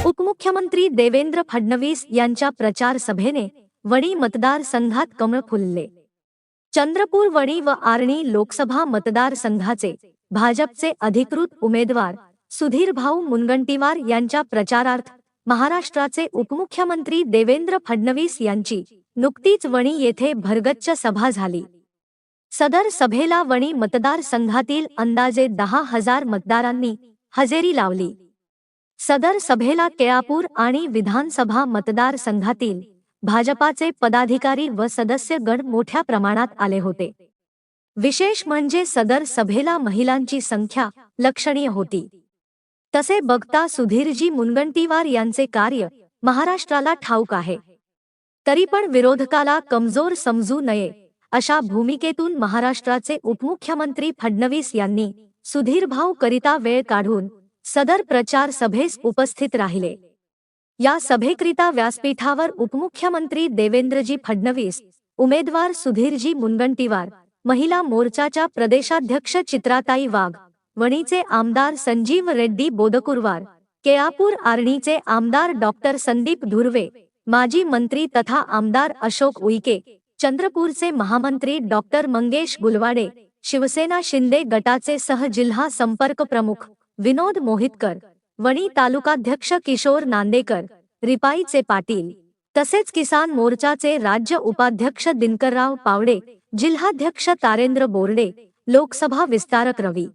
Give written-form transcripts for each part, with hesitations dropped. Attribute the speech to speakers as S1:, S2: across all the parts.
S1: उपमुख्यमंत्री देवेंद्र फडणवीस यांच्या प्रचार सभेने वणी मतदारसंघात कमळ फुलले। चंद्रपूर, वणी व आर्णी लोकसभा मतदारसंघाचे भाजपचे अधिकृत उमेदवार सुधीरभाऊ मुनगंटीवार यांच्या प्रचारार्थ महाराष्ट्राचे उपमुख्यमंत्री देवेंद्र फडणवीस यांची नुकतीच वणी येथे भरगच्च सभा झाली। सदर सभेला वणी मतदारसंघातील अंदाजे 10,000 मतदारांनी हजेरी लावली। सदर सभेला केळापूर आणि विधानसभा मतदारसंघातील भाजपाचे पदाधिकारी व सदस्य गण मोठ्या प्रमाणात आले होते। विशेष म्हणजे सदर सभेला महिलांची संख्या लक्षणीय होती। तसे बघता सुधीरजी मुनगंटीवार यांचे कार्य महाराष्ट्राला ठाऊक आहे, तरी पण विरोधकाला कमजोर समजू नये अशा भूमिकेतून महाराष्ट्राचे उपमुख्यमंत्री फडणवीस यांनी सुधीरभाऊ करिता वेळ काढून सदर प्रचार सभेस उपस्थित राहिले। या सभेकरिता व्यासपीठावर उपमुख्यमंत्री देवेंद्रजी फडणवीस, उमेदवार सुधीरजी मुनगंटीवार, महिला मोर्चाच्या प्रदेशाध्यक्ष चित्राताई वाघ, वणीचे आमदार संजीव रेड्डी बोदकुरवार, केळापूर आर्णीचे आमदार डॉक्टर संदीप धुर्वे, माजी मंत्री तथा आमदार अशोक उईके, चंद्रपूरचे महामंत्री डॉक्टर मंगेश गुलवाडे, शिवसेना शिंदे गटाचे सह जिल्हा संपर्क प्रमुख विनोद मोहितकर, वणी तालुकाध्यक्ष किशोर नांदेकर, रिपाईचे पाटील, तसेच किसान मोर्चाचे राज्य उपाध्यक्ष दिनकरराव पावडे, जिल्हाध्यक्ष तारेंद्र बोर्डे, लोकसभा विस्तारक रवी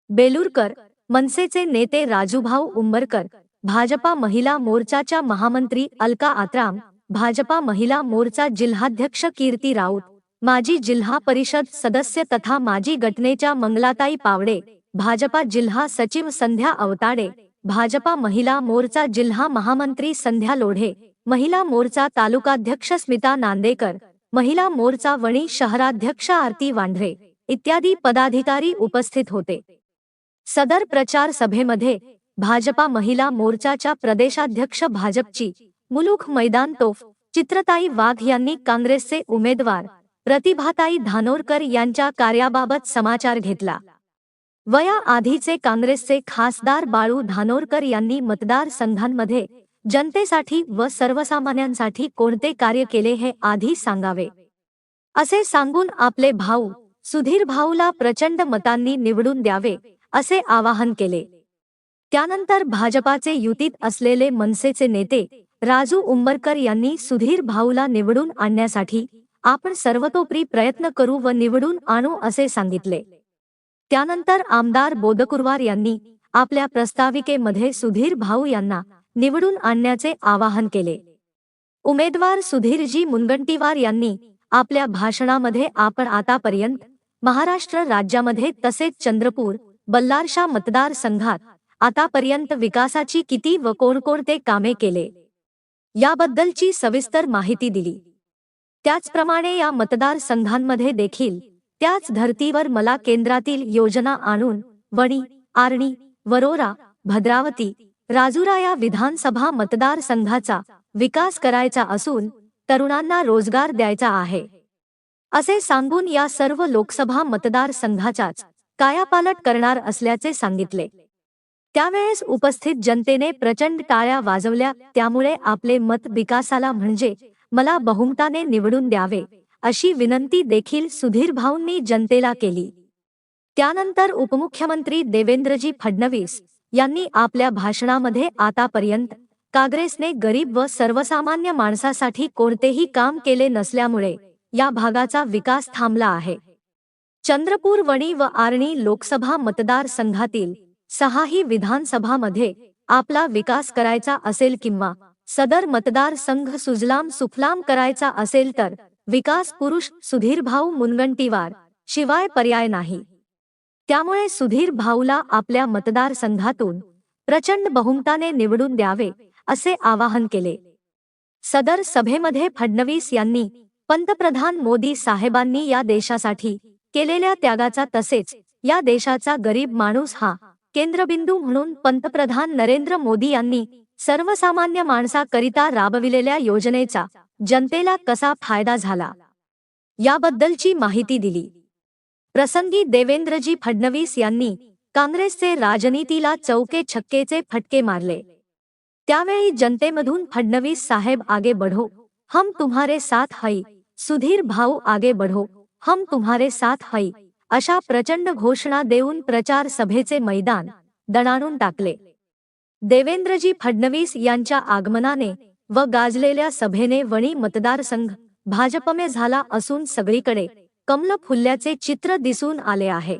S1: बेलूरकर, मनसेचे नेते राजूभाऊ उंबरकर, भाजपा महिला मोर्चाच्या महामंत्री अलका आत्राम, भाजपा महिला मोर्चा जिल्हाध्यक्ष कीर्ती राऊत, माजी जिल्हा परिषद सदस्य तथा माजी गटनेच्या मंगलाताई पावडे, भाजपा जिल्हा सचिव संध्या अवताडे, भाजपा महिला मोर्चा जिल्हा महामंत्री संध्या लोढे, महिला मोर्चा तालुकाध्यक्ष स्मिता नांदेकर, महिला मोर्चा वणी शहराध्यक्ष आरती वांढरे इत्यादी पदाधिकारी उपस्थित होते। सदर प्रचार सभेमध्ये भाजपा महिला मोर्चाच्या प्रदेशाध्यक्ष भाजपची मुलुख मैदान तोफ चित्रताई वाघ यांनी काँग्रेसचे उमेदवार प्रतिभाताई धानोरकर यांच्या कार्याबाबत समाचार घेतला। वया आधीचे काँग्रेसचे खासदार बाळू धानोरकर यांनी मतदारसंघांमध्ये जनतेसाठी व सर्वसामान्यांसाठी कोणते कार्य केले हे आधी सांगावे असे सांगून आपले भाऊ सुधीरभाऊला प्रचंड मतांनी निवडून द्यावे असे आवाहन केले। त्यानंतर भाजपाचे युतीत असलेले मनसेचे नेते राजू उंबरकर यांनी सुधीरभाऊला निवडून आणण्यासाठी आपण सर्वतोपरी प्रयत्न करू व निवडून आणू असे सांगितले। त्यानंतर आमदार बोदकुरवार यांनी आपल्या प्रस्ताविकेमध्ये सुधीरभाऊ यांना निवडून आणण्याचे आवाहन केले। उमेदवार सुधीरजी मुनगंटीवार यांनी आपल्या भाषणामध्ये आपण आतापर्यंत महाराष्ट्र राज्यामध्ये तसेच चंद्रपूर, बल्लारशा मतदारसंघात आतापर्यंत विकासाची किती व कोणकोणते कामे केले याबद्दलची सविस्तर माहिती दिली। त्याचप्रमाणे या मतदारसंघांमध्ये देखील त्याच धर्तीवर मला केंद्रातील योजना आणून वणी, आर्णी, वरोरा, भद्रावती, राजुरा या विधानसभा मतदारसंघाचा विकास करायचा असून तरुणांना रोजगार द्यायचा आहे असे सांगून या सर्व लोकसभा मतदारसंघाचाच कायापालट करणार असल्याचे सांगितले। त्यावेळेस उपस्थित जनतेने प्रचंड टाळ्या वाजवल्या। त्यामुळे आपले मत विकासाला म्हणजे मला बहुमताने निवडून द्यावे अशी विनंती देखील सुधीरभाऊंनी जनतेला केली। त्यानंतर उपमुख्यमंत्री देवेंद्रजी फडणवीस यांनी आपल्या भाषणामध्ये आतापर्यंत काँग्रेसने गरीब व सर्वसामान्य माणसासाठी कोणतेही काम केले नसल्यामुळे या भागाचा विकास थांबला आहे। चंद्रपूर, वणी व आर्णी लोकसभा मतदारसंघातील 6ही विधानसभामध्ये आपला विकास करायचा असेल किंवा सदर मतदारसंघ सुजलाम सुफलाम करायचा असेल तर विकास पुरुष सुधीरभाऊ मुनगंटीवार शिवाय पर्याय नाही। त्यामुळे सुधीरभाऊला आपल्या मतदारसंघातून प्रचंड बहुमताने निवडून द्यावे असे आवाहन केले। सदर सभेमध्ये फडणवीस यांनी पंतप्रधान मोदी साहेबांनी या देशासाठी केलेल्या त्यागाचा तसेच या देशाचा गरीब माणूस हा केंद्रबिंदू म्हणून पंतप्रधान नरेंद्र मोदी यांनी सर्वसामान्य माणसाकरिता राबविलेल्या योजनेचा जनतेला कसा फायदा झाला याबद्दलची माहिती दिली। प्रसंगी देवेंद्रजी फडणवीस यांनी काँग्रेसचे राजनीतीला चौके छक्केचे फटके मारले। त्यावेळी जनतेमधून फडणवीस साहेब आगे बढ़ो, हम तुम्हारे साथ हई, सुधीर भाऊ आगे बढ़ो, हम तुम्हारे साथ हई, अशा प्रचंड घोषणा देऊन प्रचार सभेचे मैदान दणाणून टाकले. देवेंद्रजी फडणवीस यांच्या आगमनाने व गाजलेल्या सभेने वणी मतदारसंघ भाजपमय झाला असून सगळीकडे कमल फुलल्याचे चित्र दिसून आले आहे.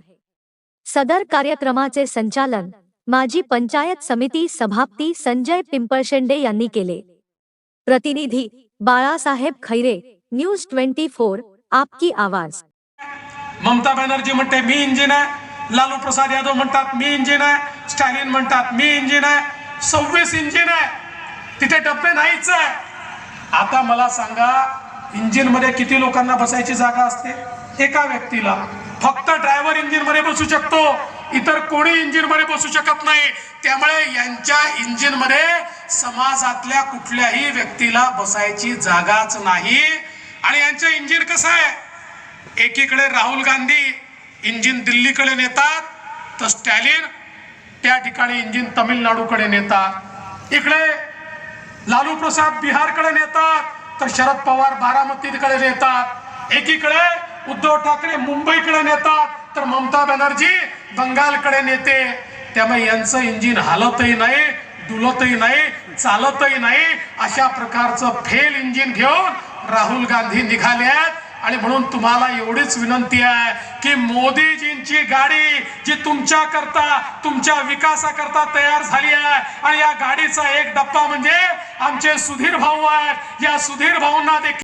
S1: सदर कार्यक्रमाचे संचालन माजी पंचायत समिती सभापती संजय पिंपळशेंडे यांनी केले. प्रतिनिधी बाळासाहेब खैरे, न्यूज 24, आपकी आवाज.
S2: ममता बॅनर्जी म्हणते मी इंजिन आहे, लालू प्रसाद यादव म्हणतात मी इंजिन आहे, स्टॅलिन म्हणतात मी इंजिन आहे, 26 इंजिन आहे, तिथे डब्बे नाहीच आहे. आता मला सांगा, इंजिन मध्ये किती लोकांना बसायची जागा असते? एका व्यक्तीला. फक्त ड्रायव्हर इंजिन मध्ये बसू शकतो, इतर कोणी इंजिन मध्ये बसू शकत नाही. त्यामुळे यांच्या इंजिन मध्ये समाजातल्या कुठल्याही व्यक्तीला बसायची जागाच नाही. आणि यांचं इंजिन कसं आहे? एकीकडे राहुल गांधी इंजिन दिल्लीकडे नेतात, तर स्टॅलिन त्या ठिकाणी इंजिन तामिळनाडूकडे नेतात. इकडे लालू प्रसाद बिहारकडे नेतात, तर शरद पवार बारामतीकडे नेतात. एकीकडे उद्धव ठाकरे मुंबईकडे नेतात, तर ममता बॅनर्जी बंगालकडे नेते. त्यामुळे यांचं इंजिन हालतही नाही, डुलतही नाही, चालतही नाही. अशा प्रकारचं फेल इंजिन घेऊन राहुल गांधी निघाले आहेत. आणि म्हणून तुम्हाला एवढीच विनंती आहे की मोदीजींची गाडी जी तुमच्या करता, तुमच्या विकासाकरता तयार झाली आहे, आणि या गाडीचा एक डब्बा म्हणजे आमचे सुधीर भाऊ आहेत. या सुधीर भाऊंना देखील